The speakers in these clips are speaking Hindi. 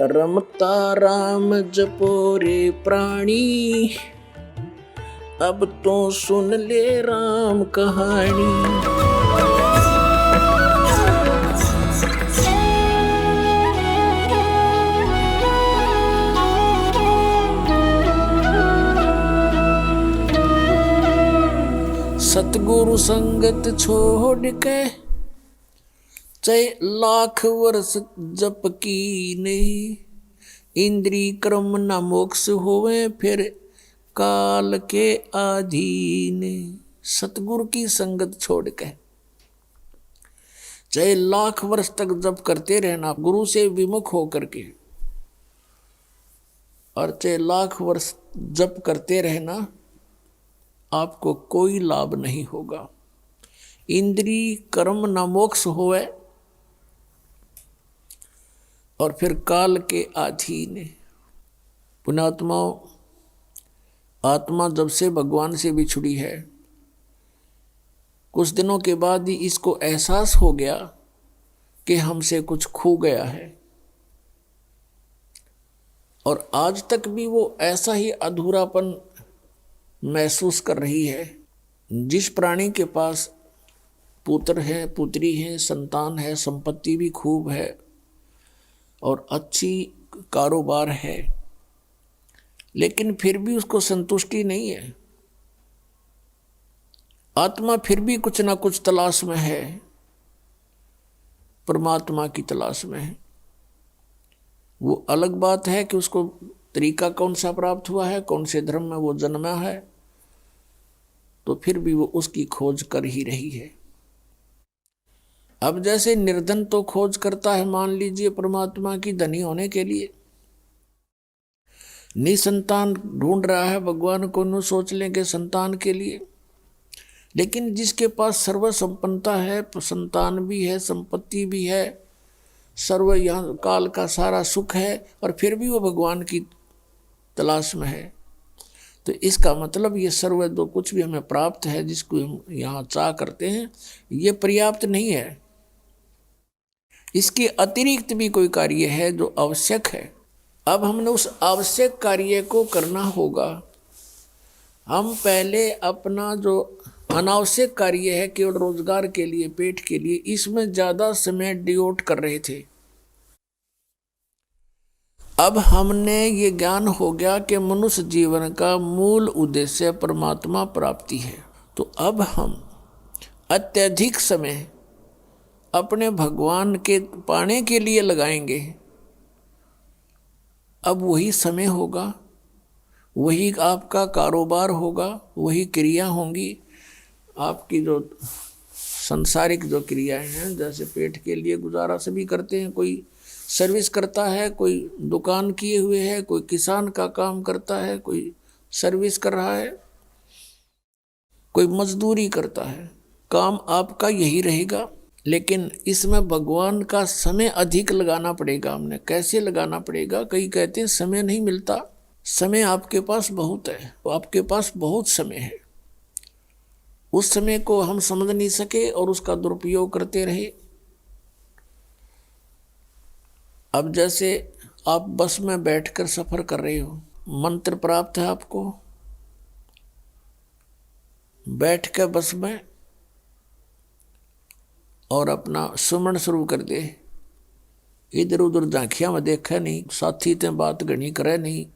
रमता राम जपो रे प्राणी, अब तो सुन ले राम कहानी। सतगुरु संगत छोड़ के चाहे लाख वर्ष जप कीने, इंद्री कर्म न मोक्ष होवे फिर काल के अधीन। सतगुरु की संगत छोड़ के चाहे लाख वर्ष तक जप करते रहना गुरु से विमुख होकर के, और चाहे लाख वर्ष जप करते रहना, आपको कोई लाभ नहीं होगा। इंद्री कर्म न मोक्ष होवे और फिर काल के अधीन। पुण्यात्माओं, आत्मा जब से भगवान से बिछुड़ी है, कुछ दिनों के बाद ही इसको एहसास हो गया कि हमसे कुछ खो गया है, और आज तक भी वो ऐसा ही अधूरापन महसूस कर रही है। जिस प्राणी के पास पुत्र है, पुत्री है, संतान है, संपत्ति भी खूब है और अच्छी कारोबार है, लेकिन फिर भी उसको संतुष्टि नहीं है। आत्मा फिर भी कुछ ना कुछ तलाश में है, परमात्मा की तलाश में है। वो अलग बात है कि उसको तरीका कौन सा प्राप्त हुआ है, कौन से धर्म में वो जन्मा है, तो फिर भी वो उसकी खोज कर ही रही है। अब जैसे निर्धन तो खोज करता है, मान लीजिए परमात्मा की धनी होने के लिए, निसंतान ढूंढ रहा है भगवान को, न सोच लेंगे संतान के लिए। लेकिन जिसके पास सर्व संपन्नता है, संतान भी है, संपत्ति भी है, सर्व यहाँ काल का सारा सुख है, और फिर भी वो भगवान की तलाश में है, तो इसका मतलब ये सर्व जो कुछ भी हमें प्राप्त है, जिसको हम यहाँ चाह करते हैं, ये पर्याप्त नहीं है। इसके अतिरिक्त भी कोई कार्य है जो आवश्यक है। अब हमने उस आवश्यक कार्य को करना होगा। हम पहले अपना जो अनावश्यक कार्य है, केवल रोजगार के लिए, पेट के लिए, इसमें ज़्यादा समय डिवोट कर रहे थे। अब हमने ये ज्ञान हो गया कि मनुष्य जीवन का मूल उद्देश्य परमात्मा प्राप्ति है, तो अब हम अत्यधिक समय अपने भगवान के पाने के लिए लगाएंगे। अब वही समय होगा, वही आपका कारोबार होगा, वही क्रिया होंगी। आपकी जो सांसारिक जो क्रियाएं हैं, जैसे पेट के लिए गुजारा सभी करते हैं, कोई सर्विस करता है, कोई दुकान किए हुए है, कोई किसान का काम करता है, कोई सर्विस कर रहा है, कोई मजदूरी करता है। काम आपका यही रहेगा, लेकिन इसमें भगवान का समय अधिक लगाना पड़ेगा। हमने कैसे लगाना पड़ेगा? कई कहते हैं समय नहीं मिलता। समय आपके पास बहुत है, आपके पास बहुत समय है। उस समय को हम समझ नहीं सके और उसका दुरुपयोग करते रहे। अब जैसे आप बस में बैठकर सफर कर रहे हो, मंत्र प्राप्त है आपको, बैठ कर बस में और अपना सुमन शुरू कर दे। इधर उधर झांकियां में देखा नहीं, साथी ते बात घनी करे नहीं,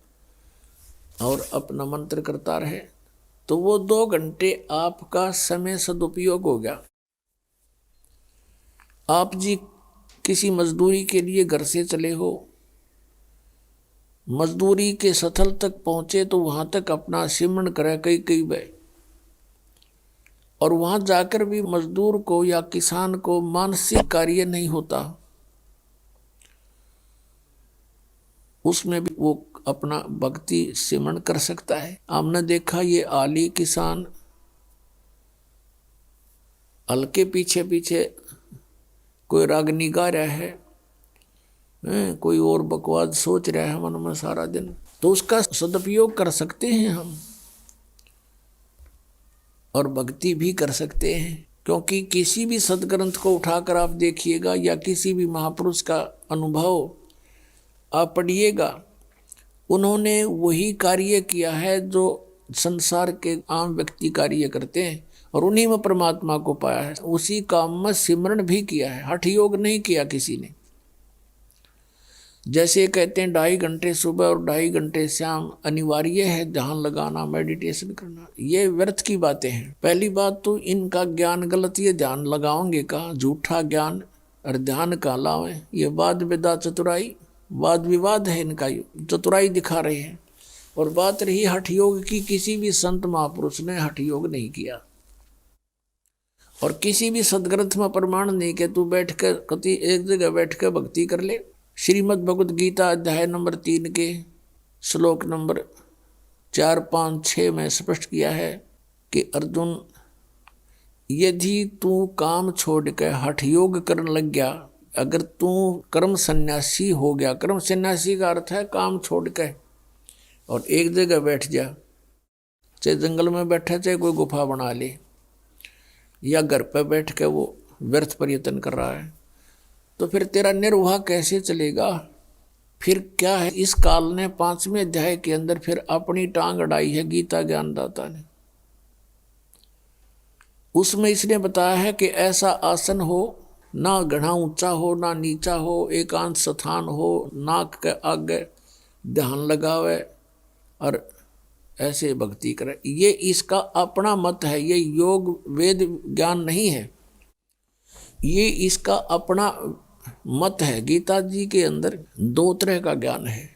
और अपना मंत्र करता रहे, तो वो 2 घंटे आपका समय सदुपयोग हो गया। आप जी किसी मजदूरी के लिए घर से चले हो, मजदूरी के स्थल तक पहुंचे तो वहां तक अपना सिमरण करे कई बार, और वहां जाकर भी मजदूर को या किसान को मानसिक कार्य नहीं होता, उसमें भी वो अपना भक्ति सिमरण कर सकता है। हमने देखा ये आली किसान हल्के पीछे पीछे कोई रागनी गा रहा है, कोई और बकवास सोच रहा है मन में सारा दिन, तो उसका सदुपयोग कर सकते हैं हम, और भक्ति भी कर सकते हैं। क्योंकि किसी भी सदग्रंथ को उठाकर आप देखिएगा, या किसी भी महापुरुष का अनुभव आप पढ़िएगा, उन्होंने वही कार्य किया है जो संसार के आम व्यक्ति कार्य करते हैं, और उन्हीं में परमात्मा को पाया है। उसी काम में सिमरण भी किया है, हठ योग नहीं किया किसी ने। जैसे कहते हैं 2.5 घंटे सुबह और 2.5 घंटे शाम अनिवार्य है ध्यान लगाना, मेडिटेशन करना, ये व्यर्थ की बातें हैं। पहली बात तो इनका ज्ञान गलत, ये ध्यान लगाओगे का झूठा ज्ञान और ध्यान का लावे, ये वाद विदा चतुराई, वाद विवाद है इनका, चतुराई दिखा रहे हैं। और बात रही हठ योग की, किसी भी संत महापुरुष ने हठ योग नहीं किया, और किसी भी सदग्रंथ में प्रमाण नहीं कि तू बैठ कर कति एक जगह बैठ कर भक्ति कर ले। श्रीमद् भगवद गीता अध्याय नंबर 3 के श्लोक नंबर 4, 5, 6 में स्पष्ट किया है कि अर्जुन, यदि तू काम छोड़ कर हठ योग करने लग गया, अगर तू कर्म सन्यासी हो गया, कर्म सन्यासी का अर्थ है काम छोड़ कर और एक जगह बैठ जा, चाहे जंगल में बैठा, चाहे कोई गुफा बना ले, या घर पर बैठ के वो व्यर्थ प्रयत्न कर रहा है, तो फिर तेरा निर्वाह कैसे चलेगा? फिर क्या है, इस काल ने 5वें अध्याय के अंदर फिर अपनी टांग अड़ाई है गीता ज्ञानदाता ने। उसमें इसने बताया है कि ऐसा आसन हो, ना घना ऊंचा हो ना नीचा हो, एकांत स्थान हो, नाक के आगे ध्यान लगावे और ऐसे भक्ति करे। ये इसका अपना मत है, ये योग वेद ज्ञान नहीं है, ये इसका अपना मत है। गीता जी के अंदर 2 तरह का ज्ञान है,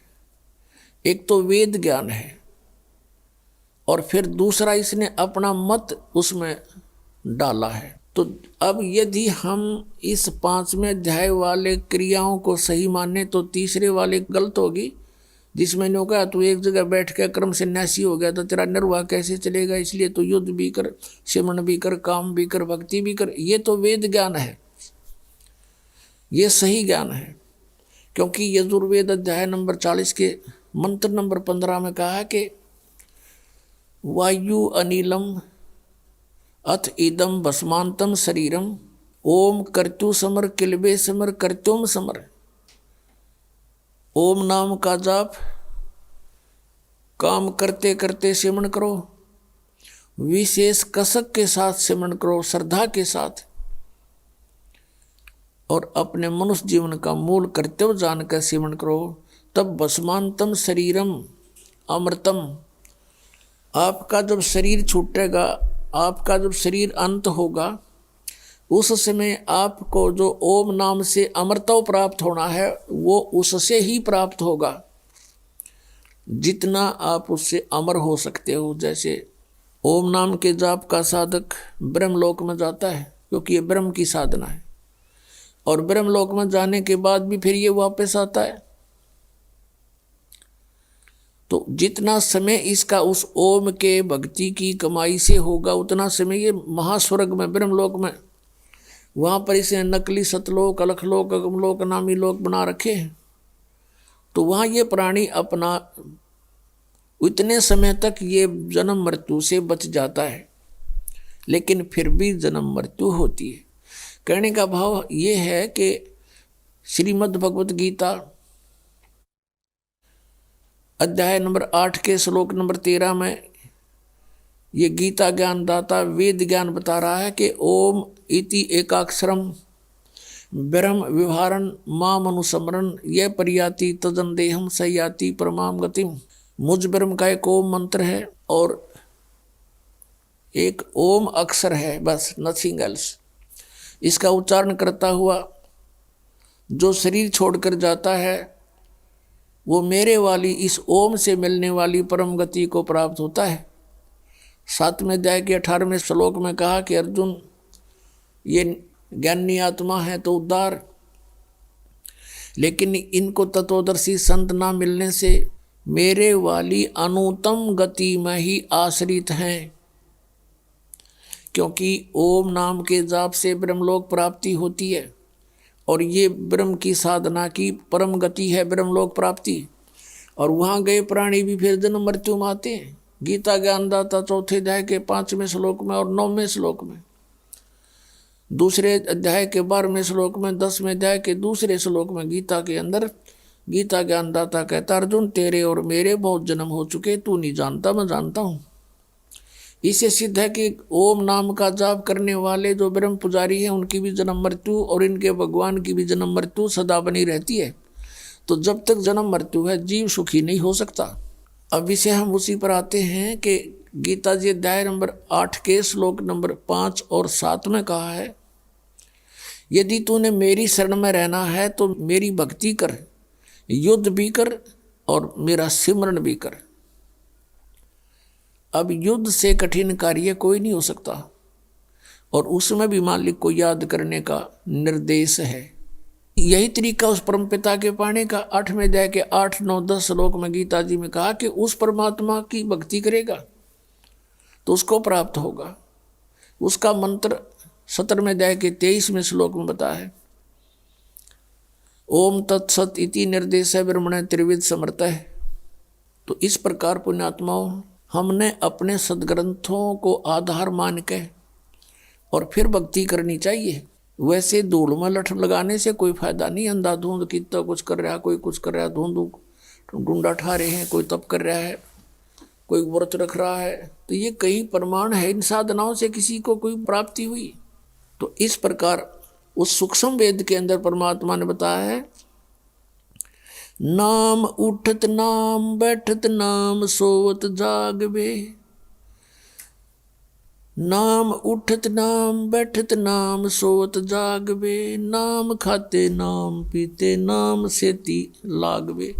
एक तो वेद ज्ञान है, और फिर दूसरा इसने अपना मत उसमें डाला है। तो अब यदि हम इस 5वें अध्याय वाले क्रियाओं को सही माने तो तीसरे वाले गलत होगी, जिसमें ने कहा तू एक जगह बैठ कर कर्म सन्यासी हो गया तो तेरा निर्वाह कैसे चलेगा, इसलिए तो युद्ध भी कर, सिमरण भी कर, काम भी कर, भक्ति भी कर। ये तो वेद ज्ञान है, ये सही ज्ञान है। क्योंकि यजुर्वेद अध्याय नंबर 40 के मंत्र नंबर 15 में कहा है कि वायु अनिलम अथ इदम भस्मांतम शरीरम ओम कर्तु समर किलबे समर कर्त्युम समर। ओम नाम का जाप काम करते करते सिमरण करो, विशेष कसक के साथ सिमरण करो, श्रद्धा के साथ, और अपने मनुष्य जीवन का मूल कर्तव्य जानकर सिमरण करो, तब भस्मांतम शरीरम अमृतम। आपका जब शरीर छूटेगा, आपका जब शरीर अंत होगा, उस समय आपको जो ओम नाम से अमृतव प्राप्त होना है वो उससे ही प्राप्त होगा, जितना आप उससे अमर हो सकते हो। जैसे ओम नाम के जाप का साधक ब्रह्मलोक में जाता है, क्योंकि ये ब्रह्म की साधना है, और ब्रह्मलोक में जाने के बाद भी फिर ये वापस आता है। तो जितना समय इसका उस ओम के भक्ति की कमाई से होगा, उतना समय ये महास्वर्ग में ब्रह्मलोक में, वहाँ पर इसे नकली सतलोक, अलखलोक, अगमलोक, नामी लोक बना रखे हैं। तो वहाँ ये प्राणी अपना इतने समय तक ये जन्म मृत्यु से बच जाता है, लेकिन फिर भी जन्म मृत्यु होती है। कहने का भाव ये है कि श्रीमद् भगवद गीता अध्याय नंबर 8 के श्लोक नंबर 13 में ये गीता ज्ञान दाता वेद ज्ञान बता रहा है कि ओम इति एकाक्षरम ब्रह्म विहारन माम अनुस्मरण यह परियाति तजन देहम सयाति परमाम गतिम। मुझ ब्रह्म का एक ओम मंत्र है और एक ओम अक्षर है, बस, नथिंग एल्स। इसका उच्चारण करता हुआ जो शरीर छोड़कर जाता है वो मेरे वाली इस ओम से मिलने वाली परम गति को प्राप्त होता है। 7वें अध्याय के 18वें श्लोक में कहा कि अर्जुन, ये ज्ञानी आत्मा है तो उद्धार, लेकिन इनको तत्वदर्शी संत ना मिलने से मेरे वाली अनुत्तम गति में ही आश्रित हैं। क्योंकि ओम नाम के जाप से ब्रह्मलोक प्राप्ति होती है, और ये ब्रह्म की साधना की परम गति है ब्रह्मलोक प्राप्ति। और वहाँ गए प्राणी भी फिर जन्म मृत्यु में आते हैं। गीता ज्ञानदाता 4थे अध्याय के 5वें श्लोक में और 9वें श्लोक में, 2रे अध्याय के 12वें श्लोक में, 10वें अध्याय के 2रे श्लोक में गीता के अंदर गीता ज्ञानदाता कहता अर्जुन तेरे और मेरे बहुत जन्म हो चुके, तू नहीं जानता मैं जानता हूँ। इससे सिद्ध है कि ओम नाम का जाप करने वाले जो ब्रह्म पुजारी हैं उनकी भी जन्म मृत्यु और इनके भगवान की भी जन्म मृत्यु सदा बनी रहती है। तो जब तक जन्म मृत्यु है जीव सुखी नहीं हो सकता। अब इसे हम उसी पर आते हैं कि गीता जी अध्याय नंबर 8 के श्लोक नंबर 5 और 7 में कहा है, यदि तूने मेरी शरण में रहना है तो मेरी भक्ति कर, युद्ध भी कर और मेरा सिमरन भी कर। अब युद्ध से कठिन कार्य कोई नहीं हो सकता और उसमें भी मालिक को याद करने का निर्देश है। यही तरीका उस परमपिता के पाने का 8वें अध्याय के 8, 9, 10 श्लोक में गीता जी में कहा कि उस परमात्मा की भक्ति करेगा तो उसको प्राप्त होगा। उसका मंत्र 17वें अध्याय के 23वें श्लोक में बताया है, ओम तत्सत इति निर्देश ब्रह्मण त्रिविध समर्थ है। तो इस प्रकार पुण्यात्माओं हमने अपने सदग्रंथों को आधार मान के और फिर भक्ति करनी चाहिए। वैसे धूल में लठ लगाने से कोई फायदा नहीं। अंधाधुंध कितना कुछ कर रहा है, कोई कुछ कर रहा है, धुंध डूंडा ठा रहे हैं, कोई तप कर रहा है, कोई व्रत रख रहा है, तो ये कई प्रमाण है इन साधनाओं से किसी को कोई प्राप्ति हुई। तो इस प्रकार उस सूक्ष्म वेद के अंदर परमात्मा ने बताया है, नाम उठत नाम बैठत नाम सोवत जागवे, नाम उठत नाम बैठत नाम सोवत जागवे, नाम खाते नाम पीते नाम सेती लागवे।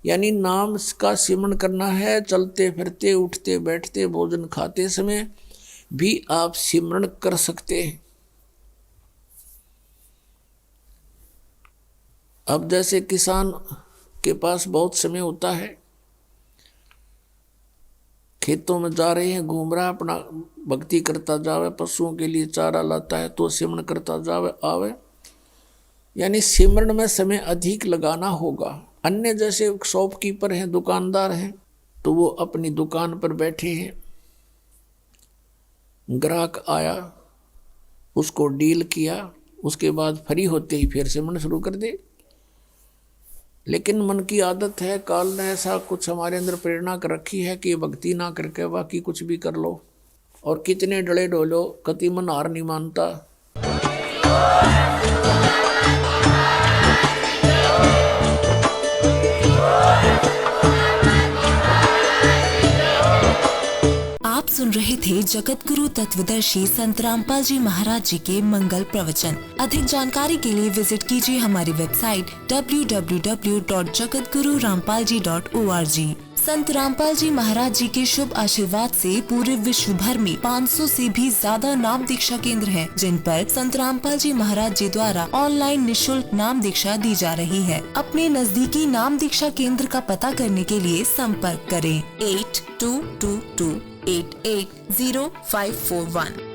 यानी नाम का सिमरन करना है, चलते फिरते उठते बैठते भोजन खाते समय भी आप सिमरन कर सकते हैं। अब जैसे किसान के पास बहुत समय होता है, खेतों में जा रहे हैं, घूम रहा है, अपना भक्ति करता जावे, पशुओं के लिए चारा लाता है तो सिमरन करता जावे आवे, यानी सिमरन में समय अधिक लगाना होगा। अन्य जैसे शॉपकीपर हैं, दुकानदार हैं, तो वो अपनी दुकान पर बैठे हैं, ग्राहक आया, उसको डील किया, उसके बाद फ्री होते ही फिर सिमरन शुरू कर दे। लेकिन मन की आदत है, काल ने ऐसा कुछ हमारे अंदर प्रेरणा कर रखी है कि भक्ति ना करके बाकी कुछ भी कर लो, और कितने डले डोलो कति मन हार नहीं मानता। आप सुन रहे थे जगत गुरु तत्वदर्शी संत रामपाल जी महाराज जी के मंगल प्रवचन। अधिक जानकारी के लिए विजिट कीजिए हमारी वेबसाइट www.jagatgururampalji.org। संत रामपाल जी महाराज जी के शुभ आशीर्वाद से पूरे विश्व भर में 500 से भी ज्यादा नाम दीक्षा केंद्र हैं, जिन पर संत रामपाल जी महाराज जी द्वारा ऑनलाइन निशुल्क नाम दीक्षा दी जा रही है। अपने नजदीकी नाम दीक्षा केंद्र का पता करने के लिए संपर्क करें 8222880541।